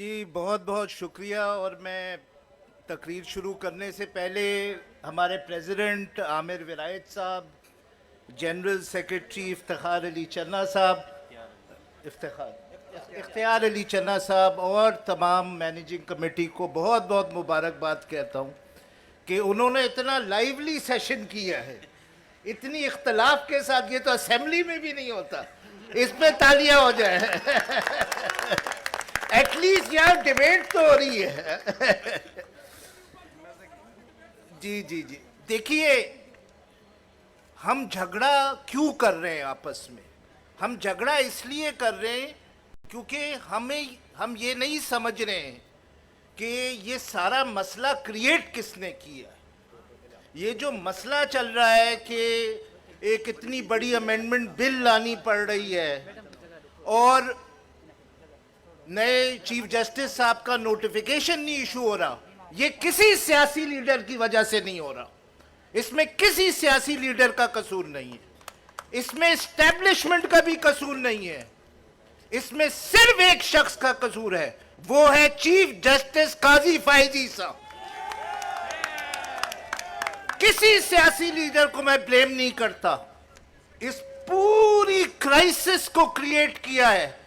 जी बहुत बहुत शुक्रिया। और मैं तकरीर शुरू करने से पहले हमारे प्रेसिडेंट आमिर विलायत साहब, जनरल सेक्रेटरी इफ्तिखार अली चन्ना साहब, इख्तियार अली चन्ना साहब और तमाम मैनेजिंग कमेटी को बहुत बहुत मुबारकबाद कहता हूँ कि उन्होंने इतना लाइवली सेशन किया है, इतनी इख्तलाफ के साथ। ये तो असेंबली में भी नहीं होता, इसमें तालियां हो जाए। एटलीस्ट यहाँ डिबेट तो हो रही है। जी जी जी, देखिए हम झगड़ा क्यों कर रहे हैं आपस में? हम झगड़ा इसलिए कर रहे हैं क्योंकि हम ये नहीं समझ रहे हैं कि ये सारा मसला क्रिएट किसने किया है। ये जो मसला चल रहा है कि एक इतनी बड़ी अमेंडमेंट बिल लानी पड़ रही है और नए चीफ जस्टिस साहब का नोटिफिकेशन नहीं इशू हो रहा, ये किसी सियासी लीडर की वजह से नहीं हो रहा। इसमें किसी सियासी लीडर का कसूर नहीं है, इसमें एस्टेब्लिशमेंट का भी कसूर नहीं है, इसमें सिर्फ एक शख्स का कसूर है, वो है चीफ जस्टिस काजी फैजी साहब। किसी सियासी लीडर को मैं ब्लेम नहीं करता। इस पूरी क्राइसिस को क्रिएट किया है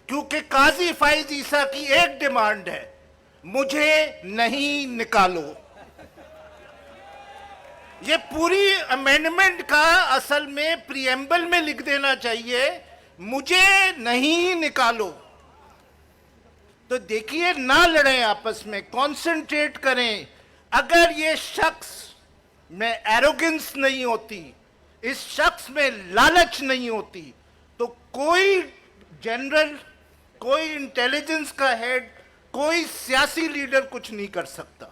क्योंकि काजी फैजी साहब की एक डिमांड है, मुझे नहीं निकालो। ये पूरी अमेंडमेंट का असल में प्रीएम्बल में लिख देना चाहिए, मुझे नहीं निकालो। तो देखिए, ना लड़ें आपस में, कंसंट्रेट करें। अगर ये शख्स में एरोगेंस नहीं होती, इस शख्स में लालच नहीं होती, तो कोई जनरल, कोई इंटेलिजेंस का हेड, कोई सियासी लीडर कुछ नहीं कर सकता,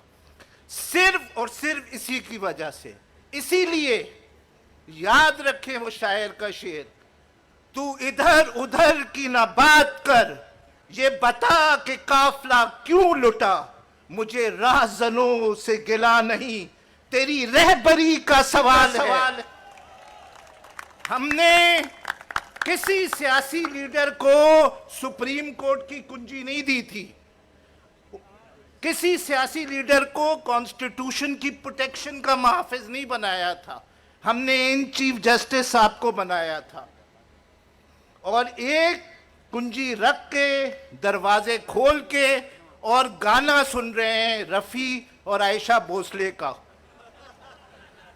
सिर्फ और सिर्फ इसी की वजह से। इसीलिए याद रखें वो शायर का शेर, तू इधर उधर की ना बात कर, ये बता कि काफला क्यों लुटा, मुझे राहजनों से गिला नहीं, तेरी रहबरी का सवाल है। हमने किसी सियासी लीडर को सुप्रीम कोर्ट की कुंजी नहीं दी थी, किसी सियासी लीडर को कॉन्स्टिट्यूशन की प्रोटेक्शन का मुहाफिज नहीं बनाया था, हमने इन चीफ जस्टिस साहब को बनाया था। और एक कुंजी रख के, दरवाजे खोल के, और गाना सुन रहे हैं रफ़ी और आयशा भोसले का,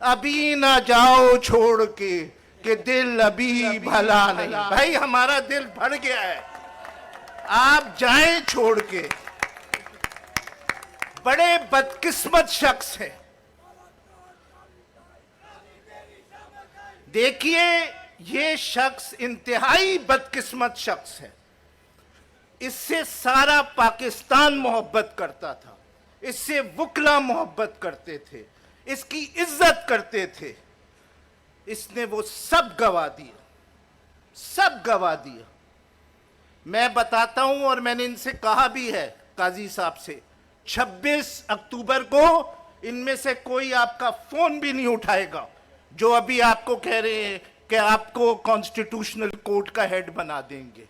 अभी ना जाओ छोड़ के कि दिल अभी भला नहीं। भाई हमारा दिल भर गया है, आप जाएं छोड़ के। बड़े बदकिस्मत शख्स हैं। देखिए, ये शख्स इंतहाई बदकिस्मत शख्स है। इससे सारा पाकिस्तान मोहब्बत करता था, इससे वकला मोहब्बत करते थे, इसकी इज्जत करते थे। इसने वो सब गवा दिया, सब गवा दिया। मैं बताता हूं, और मैंने इनसे कहा भी है, काजी साहब से, 26 अक्टूबर को इनमें से कोई आपका फोन भी नहीं उठाएगा जो अभी आपको कह रहे हैं कि आपको कॉन्स्टिट्यूशनल कोर्ट का हेड बना देंगे।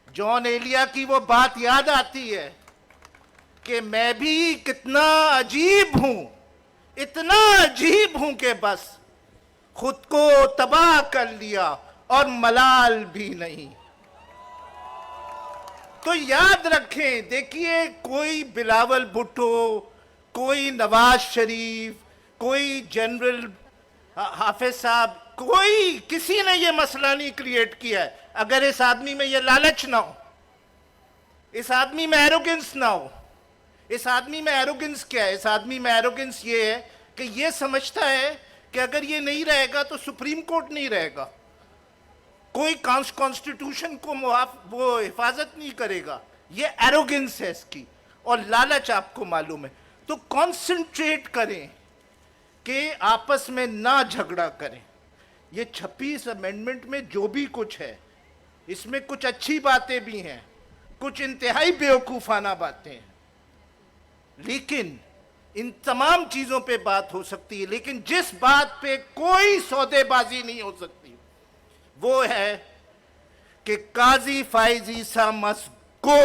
जॉन एलिया की वो बात याद आती है कि मैं भी कितना अजीब हूं, इतना अजीब हूं कि बस खुद को तबाह कर लिया और मलाल भी नहीं। तो याद रखें, देखिए, कोई बिलावल भुट्टो, कोई नवाज शरीफ, कोई जनरल हाफिज साहब, कोई किसी ने ये मसला नहीं क्रिएट किया है अगर इस आदमी में ये लालच ना हो, इस आदमी में एरोगेंस ना हो। इस आदमी में एरोगेंस क्या है? इस आदमी में एरोगेंस ये है कि ये समझता है कि अगर ये नहीं रहेगा तो सुप्रीम कोर्ट नहीं रहेगा, कोई कॉन्स्टिट्यूशन को वो हिफाजत नहीं करेगा। ये एरोगेंस है इसकी, और लालच आपको मालूम है। तो कॉन्सेंट्रेट करें कि आपस में ना झगड़ा करें। ये 26 अमेंडमेंट में जो भी कुछ है, इसमें कुछ अच्छी बातें भी हैं, कुछ इंतहाई बेवकूफ़ाना बातें हैं, लेकिन इन तमाम चीज़ों पे बात हो सकती है। लेकिन जिस बात पे कोई सौदेबाजी नहीं हो सकती वो है कि काजी फैजी सा मस्ट गो।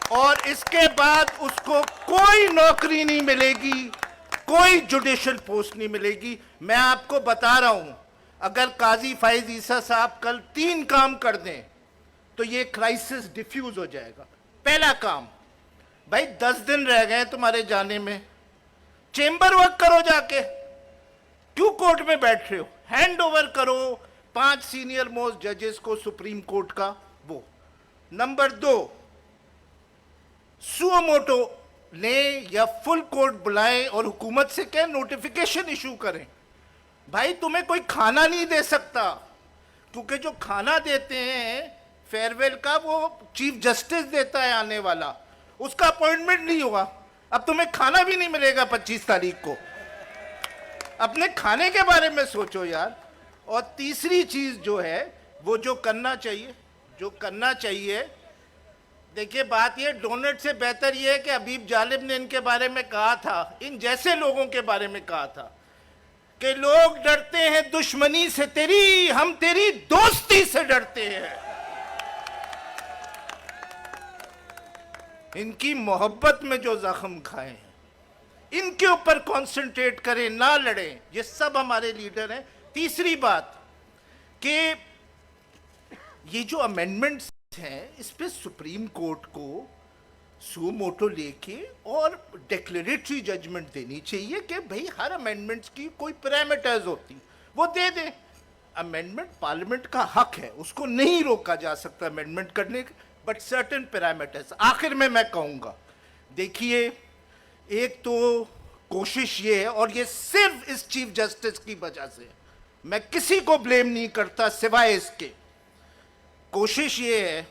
اور اس کے بعد اس کو کوئی نوکری نہیں ملے گی, کوئی جوڈیشل پوسٹ نہیں ملے گی. میں آپ کو بتا رہا ہوں, اگر قاضی فائز عیسیٰ صاحب کل 3 کام کر دیں تو یہ کرائسس ڈیفیوز ہو جائے گا. پہلا کام, بھائی 10 دن رہ گئے تمہارے جانے میں, چیمبر ورک کرو جا کے, کیوں کورٹ میں بیٹھ رہے ہو؟ ہینڈ اوور کرو 5 سینئر موسٹ ججز کو سپریم کورٹ کا. وہ نمبر 2, سو موٹو لیں یا فل کورٹ بلائیں اور حکومت سے کہیں نوٹیفیکیشن ایشو کریں. بھائی تمہیں کوئی کھانا نہیں دے سکتا, کیونکہ جو کھانا دیتے ہیں فیئر ویل کا وہ چیف جسٹس دیتا ہے آنے والا, اس کا اپوائنٹمنٹ نہیں ہوا. اب تمہیں کھانا بھی نہیں ملے گا 25 تاریخ کو. اپنے کھانے کے بارے میں سوچو یار. اور تیسری چیز جو ہے وہ جو کرنا چاہیے, دیکھیے بات یہ, ڈونٹ سے بہتر یہ ہے کہ حبیب جالب نے ان کے بارے میں کہا تھا, ان جیسے لوگوں کے بارے میں کہا تھا کہ لوگ ڈرتے ہیں دشمنی سے تیری, ہم تیری دوستی سے ڈرتے ہیں. ان کی محبت میں جو زخم کھائے ہیں ان کے اوپر کانسنٹریٹ کریں, نہ لڑیں. یہ سب ہمارے لیڈر ہیں. تیسری بات کہ یہ جو امینڈمنٹس ہیں اس پہ سپریم کورٹ کو سو موٹو لے کے اور ڈیکلیریٹری ججمنٹ دینی چاہیے کہ بھئی ہر امینڈمنٹس کی کوئی پیرامیٹرز ہوتی, وہ دے دیں. امینڈمنٹ پارلیمنٹ کا حق ہے, اس کو نہیں روکا جا سکتا امینڈمنٹ کرنے کے, بٹ سرٹن پیرامیٹرز. آخر میں کہوں گا, دیکھیے ایک تو کوشش یہ ہے, اور یہ صرف اس چیف جسٹس کی وجہ سے, میں کسی کو بلیم نہیں کرتا سوائے اس کے, کوشش یہ ہے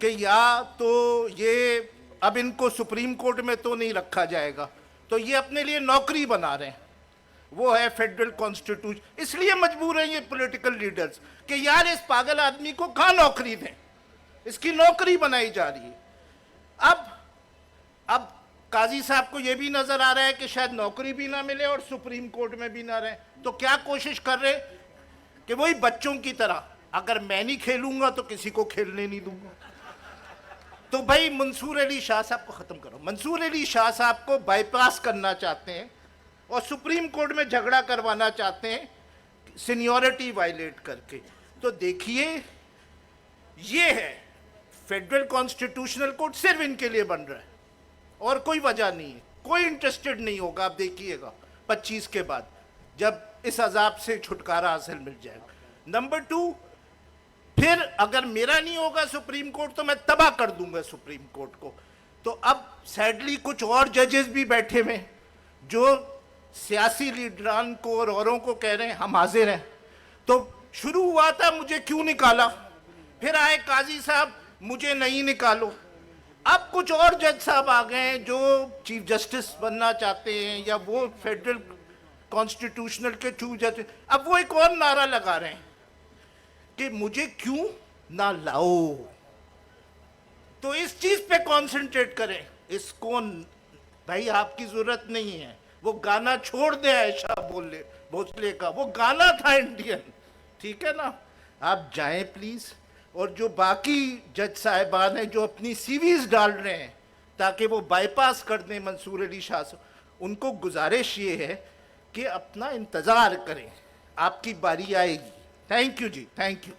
کہ یا تو یہ اب ان کو سپریم کورٹ میں تو نہیں رکھا جائے گا, تو یہ اپنے لیے نوکری بنا رہے ہیں, وہ ہے فیڈرل کانسٹیٹیوشن. اس لیے مجبور ہیں یہ پولیٹیکل لیڈرز کہ یار اس پاگل آدمی کو کہاں نوکری دیں, اس کی نوکری بنائی جا رہی ہے. اب قاضی صاحب کو یہ بھی نظر آ رہا ہے کہ شاید نوکری بھی نہ ملے اور سپریم کورٹ میں بھی نہ رہیں, تو کیا کوشش کر رہے کہ وہی بچوں کی طرح, اگر میں نہیں کھیلوں گا تو کسی کو کھیلنے نہیں دوں گا. تو بھائی منصور علی شاہ صاحب کو ختم کرو. منصور علی شاہ صاحب کو بائی پاس کرنا چاہتے ہیں اور سپریم کورٹ میں جھگڑا کروانا چاہتے ہیں سینیورٹی وائلیٹ کر کے. تو دیکھیے یہ ہے فیڈرل کانسٹیٹیوشنل کورٹ صرف ان کے لیے بن رہا ہے اور کوئی وجہ نہیں ہے, کوئی انٹرسٹڈ نہیں ہوگا. آپ دیکھیے گا 25 کے بعد جب اس عذاب سے چھٹکارا حاصل مل جائے گا. نمبر 2, پھر اگر میرا نہیں ہوگا سپریم کورٹ تو میں تباہ کر دوں گا سپریم کورٹ کو. تو اب سیڈلی کچھ اور ججز بھی بیٹھے ہوئے جو سیاسی لیڈران کو اور اوروں کو کہہ رہے ہیں ہم حاضر ہیں. تو شروع ہوا تھا مجھے کیوں نکالا, پھر آئے قاضی صاحب مجھے نہیں نکالو. اب کچھ اور جج صاحب آ گئے ہیں جو چیف جسٹس بننا چاہتے ہیں یا وہ فیڈرل کانسٹیٹیوشنل کے چیف جسٹس. اب وہ ایک اور نعرہ لگا رہے ہیں کہ مجھے کیوں نہ لاؤ. تو اس چیز پہ کانسنٹریٹ کریں. اس کو بھائی آپ کی ضرورت نہیں ہے, وہ گانا چھوڑ دیں عائشہ بھوسلے کا, وہ گانا تھا انڈین, ٹھیک ہے نا. آپ جائیں پلیز. اور جو باقی جج صاحبان ہیں جو اپنی سی ویز ڈال رہے ہیں تاکہ وہ بائی پاس کر دیں منصور علی شاہ سے, ان کو گزارش یہ ہے کہ اپنا انتظار کریں, آپ کی باری آئے گی. تھینک یو جی, تھینک یو.